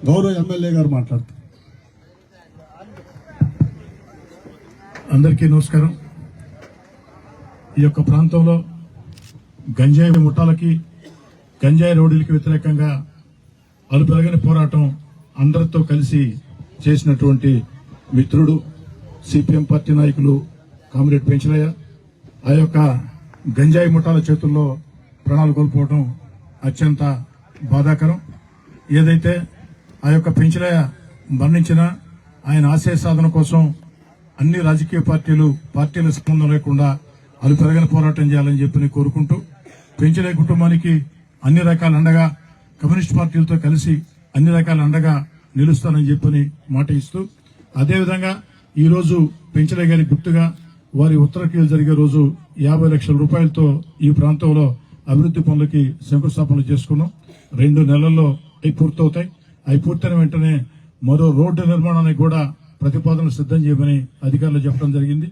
గౌరవ ఎమ్మెల్యే గారు మాట్లాడతారు. అందరికీ నమస్కారం. ఈ యొక్క ప్రాంతంలో గంజాయి ముఠాలకి గంజాయి రౌడీలకి వ్యతిరేకంగా అలుపెరగని పోరాటం అందరితో కలిసి చేసినటువంటి మిత్రుడు సిపిఎం పార్టీ నాయకులు కామ్రేడ్ పెంచలయ్య ఆ యొక్క గంజాయి ముఠాల చేతుల్లో ప్రాణాలు కోల్పోవడం అత్యంత బాధాకరం. ఏదైతే ఆ యొక్క పెంచలయ్య మరణించినా ఆయన ఆశయ సాధన కోసం అన్ని రాజకీయ పార్టీల సంబంధం లేకుండా అలుపెరగని పోరాటం చేయాలని చెప్పి కోరుకుంటూ పెంచలయ్య కుటుంబానికి అన్ని రకాల అండగా కమ్యూనిస్ట్ పార్టీలతో కలిసి అన్ని రకాల అండగా నిలుస్తానని చెప్పని మాట ఇస్తూ అదేవిధంగా ఈ రోజు పెంచలయ్య గారి గుర్తుగా వారి ఉత్తరక్రియలు జరిగే రోజు 50 లక్షల రూపాయలతో ఈ ప్రాంతంలో అభివృద్ది పనులకి శంకుస్థాపనలు చేసుకున్నాం. 2 నెలల్లో అవి పూర్తవుతాయి. అవి పూర్తయిన వెంటనే మరో రోడ్డు నిర్మాణానికి కూడా ప్రతిపాదనలు సిద్దం చేయమని అధికారులు చెప్పడం జరిగింది.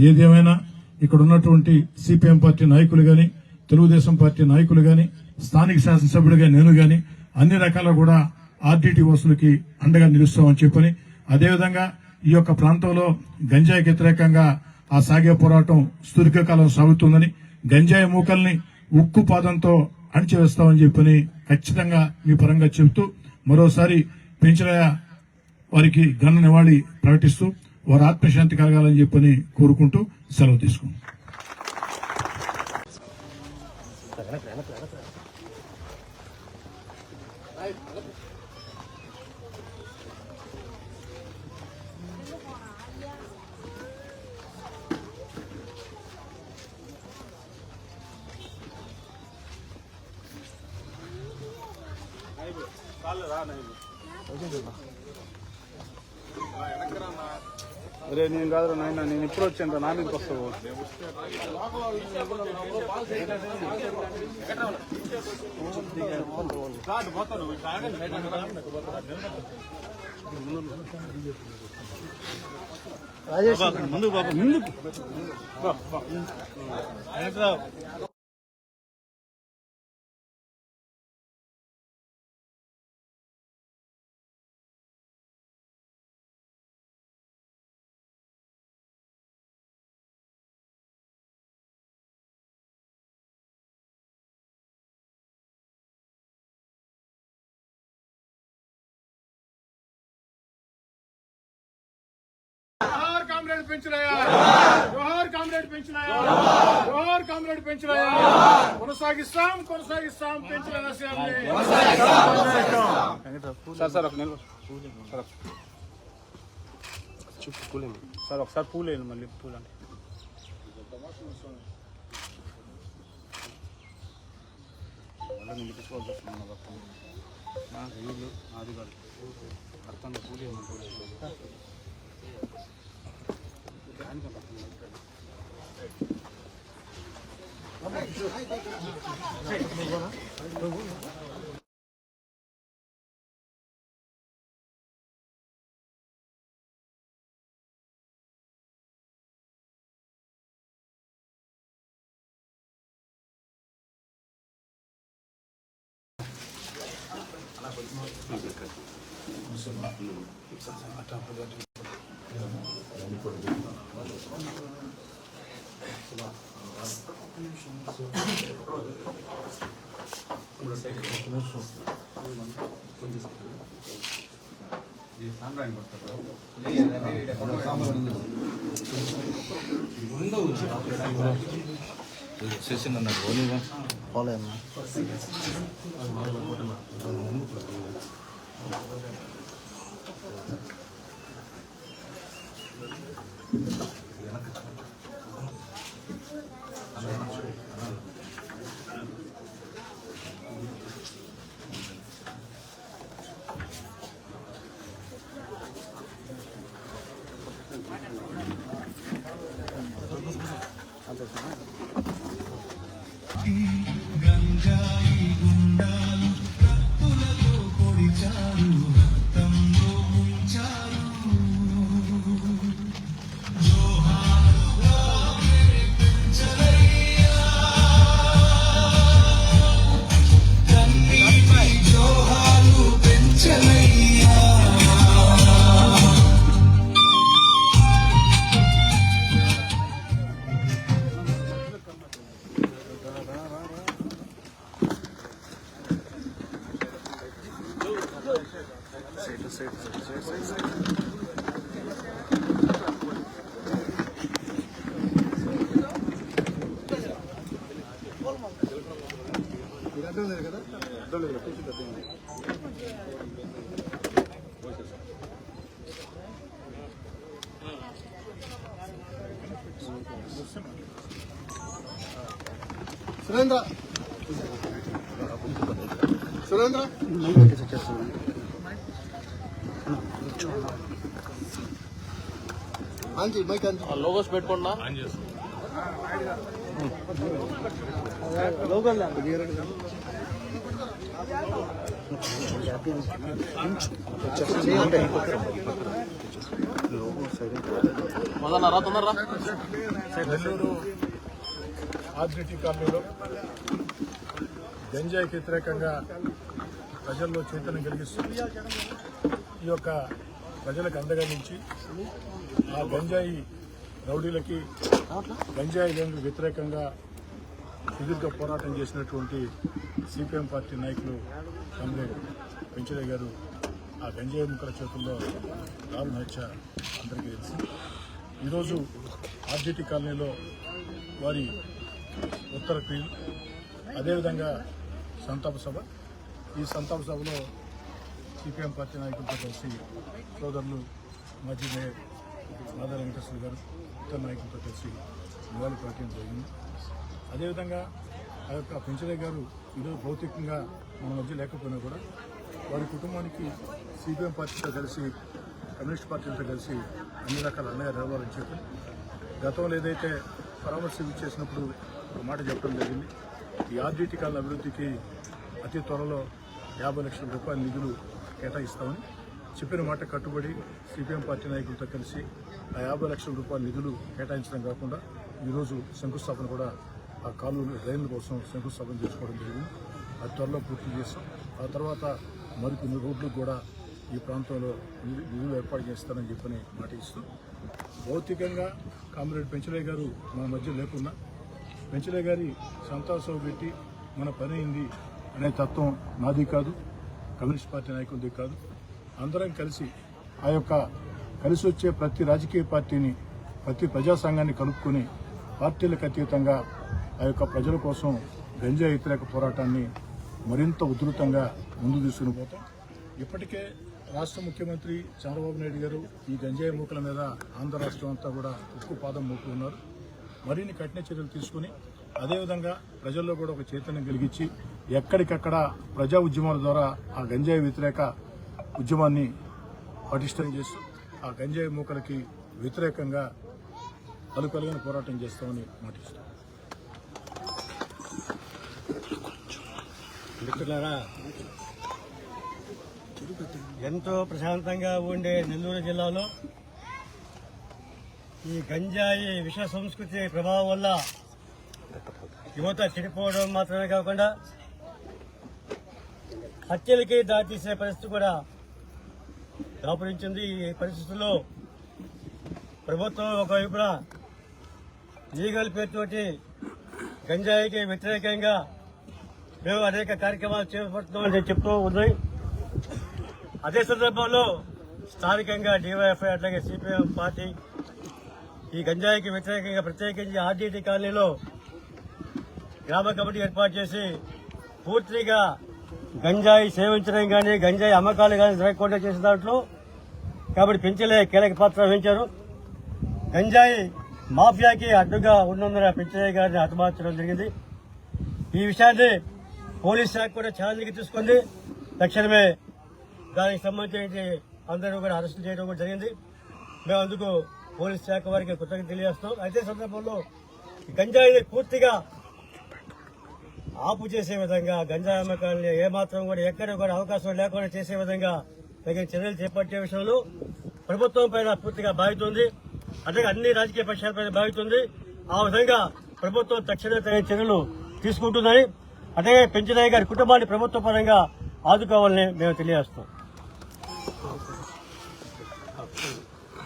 ఏదేమైనా ఇక్కడ ఉన్నటువంటి సిపిఎం పార్టీ నాయకులు గాని తెలుగుదేశం పార్టీ నాయకులు గాని స్థానిక శాసనసభ్యులుగా నేను గాని అన్ని రకాల కూడా ఆర్డీటీ వసూలుకి అండగా నిలుస్తామని చెప్పని అదేవిధంగా ఈ యొక్క ప్రాంతంలో గంజాయికి వ్యతిరేకంగా ఆ సాగే పోరాటం సుదీర్ఘకాలం సాగుతుందని గంజాయి మూకల్ని ఉక్కు పాదంతో అణిచివేస్తామని చెప్పని ఖచ్చితంగా మీ పరంగా చెబుతూ మరోసారి పెంచలయ్య వారికి ఘన నివాళి ప్రకటిస్తూ వారి ఆత్మశాంతి కలగాలని చెప్పని కోరుకుంటూ సెలవు తీసుకున్నాం. అరే నేను కాదు నాయన, నేను ఇప్పుడు వచ్చాను నా మీదకి వస్తావు. ముందుకు బాబు ముందుకు. కొనసాగిస్తాం పెంచలయ్య సార్ ఒక నిల్వ సార్ ఒకసారి పూలేను మళ్ళీ పూలండి. మళ్ళీ నిలిపించుకోవాల్సి వస్తుంది వీళ్ళు అది కాదు అర్థంగా పూలేను. సెషన్ అన్నారు ఓన్గా ఫాలో అయ్యా. గంజాయి గుండాలు కత్తులతో సురేంద్ర సురేంద్ర అంజీ మైక్ అంజీ లోగోస్ పెట్టుకోండి మొదలరా తొందరరా. నెల్లూరు ఆర్జిటి కాలనీలో గంజాయికి వ్యతిరేకంగా ప్రజల్లో చైతన్యం కలిగిస్తూ ఈ యొక్క ప్రజలకు అండగా నుంచి ఆ గంజాయి రౌడీలకి గంజాయి లేని వ్యతిరేకంగా సుదీర్ఘ పోరాటం చేసినటువంటి సిపిఎం పార్టీ నాయకులు కామ్రేడ్ పెంచలయ్య గారు ఆ గంజాయి ముక్కల చేతుల్లో దారుణ హత్య అందరికీ తెలుసు. ఈరోజు ఆర్జిటి కాలనీలో వారి ఉత్తర క్రియలు, అదేవిధంగా సంతాప సభ. ఈ సంతాప సభలో సిపిఎం పార్టీ నాయకులతో కలిసి సోదరులు మాజీ మేయర్ మాధవ వెంకటేశ్వర గారు ఇతర నాయకులతో కలిసి నివాళి పలకడం జరిగింది. అదేవిధంగా ఆ యొక్క పెంచలయ్య గారు ఈరోజు భౌతికంగా మన మధ్య లేకపోయినా కూడా వారి కుటుంబానికి సిపిఎం పార్టీతో కలిసి కమ్యూనిస్ట్ పార్టీలతో కలిసి అన్ని రకాల అన్యాయాలు రావాలని చెప్పి గతంలో ఏదైతే పరామర్శ చేసినప్పుడు ఒక మాట చెప్పడం జరిగింది. ఈ ఆర్జిటి కాలనీ అభివృద్ధికి అతి త్వరలో 50 లక్షల రూపాయల నిధులు కేటాయిస్తామని చెప్పిన మాట కట్టుబడి సిపిఎం పార్టీ నాయకులతో కలిసి ఆ 50 లక్షల రూపాయల నిధులు కేటాయించడం కాకుండా ఈరోజు శంకుస్థాపన కూడా ఆ కాలువలు డ్రైన్ల కోసం శంకుస్థాపన చేసుకోవడం జరిగింది. అది త్వరలో పూర్తి చేస్తాం. ఆ తర్వాత మరికొన్ని రోడ్లకు కూడా ఈ ప్రాంతంలో నిధులు ఏర్పాటు చేస్తానని చెప్పని మాట ఇస్తూ భౌతికంగా కామ్రేడ్ పెంచలయ్య గారు మన మధ్య లేకున్నా పెంచలయ్య గారి సంతాసభ పెట్టి మన పని అయింది అనే తత్వం నాది కాదు, కమ్యూనిస్ట్ పార్టీ నాయకులది కాదు. అందరం కలిసి ఆ యొక్క కలిసి వచ్చే ప్రతి రాజకీయ పార్టీని, ప్రతి ప్రజా సంఘాన్ని కలుపుకొని పార్టీలకు అతీతంగా ఆ యొక్క ప్రజల కోసం గంజాయి వ్యతిరేక పోరాటాన్ని మరింత ఉధృతంగా ముందు తీసుకుని పోతాం. ఇప్పటికే రాష్ట్ర ముఖ్యమంత్రి చంద్రబాబు నాయుడు గారు ఈ గంజాయి మూకల మీద ఆంధ్ర రాష్ట్రం అంతా కూడా ఉక్కు పాదం మూపు ఉన్నారు. మరిన్ని కఠిన చర్యలు తీసుకుని అదేవిధంగా ప్రజల్లో కూడా ఒక చైతన్యం కలిగించి ఎక్కడికక్కడ ప్రజా ఉద్యమాల ద్వారా ఆ గంజాయి వ్యతిరేక ఉద్యమాన్ని పటిష్టం చేస్తూ ఆ గంజాయి మూకలకి వ్యతిరేకంగా పలుకలుగా పోరాటం చేస్తామని మాటిస్తాం. మిత్రులారా, ఎంతో ప్రశాంతంగా ఉండే నెల్లూరు జిల్లాలో ఈ గంజాయి విష సంస్కృతి ప్రభావం వల్ల యువత చెడిపోవడం మాత్రమే కాకుండా హత్యలకి దారితీసే పరిస్థితి కూడా దాపురించింది. ఈ పరిస్థితుల్లో ప్రభుత్వం ఒకవైపున లీగల్ పేరుతోటి గంజాయికి వ్యతిరేకంగా మేము అనేక కార్యక్రమాలు చేపడుతున్నామని చెప్తూ ఉన్నాయి. అదే సందర్భంలో స్థానికంగా డివైఎఫ్ఐ అట్లాగే సిపిఎం పార్టీ ఈ గంజాయికి వ్యతిరేకంగా ప్రత్యేకించి ఆర్జిటి కాలనీలో గ్రామ కమిటీ ఏర్పాటు చేసి పూర్తిగా గంజాయి సేవించడం కానీ గంజాయి అమ్మకాలు కానీ జరగకుండా చేసిన దాంట్లో కాబట్టి పెంచలయ్య కీలక పాత్ర వహించారు. గంజాయి మాఫియాకి అడ్డుగా ఉన్నందున పెంచలయ్య గారిని హతమార్చడం జరిగింది. ఈ విషయాన్ని పోలీస్ శాఖ కూడా ఛాలెంజ్కి తీసుకుంది. తక్షణమే దానికి సంబంధించి అందరూ కూడా అరెస్టు చేయడం కూడా జరిగింది. మేము అందుకు పోలీస్ శాఖ వారికి కృతజ్ఞత తెలియజేస్తాం. అయితే సందర్భంలో గంజాయిని పూర్తిగా ఆపు చేసే విధంగా గంజాయి అమ్మకాలని ఏమాత్రం కూడా ఎక్కడ కూడా అవకాశం లేకుండా చేసే విధంగా తగిన చర్యలు చేపట్టే విషయంలో ప్రభుత్వం పైన పూర్తిగా బాధ్యత ఉంది. అట్లాగే అన్ని రాజకీయ పక్షాలపైన బాధ్యత ఉంది. ఆ విధంగా ప్రభుత్వం తక్షణమే తగిన చర్యలు తీసుకుంటుందని అట్లాగే పెంచలయ్య గారి కుటుంబాన్ని ప్రభుత్వ పరంగా ఆదుకోవాలని మేము తెలియజేస్తాం.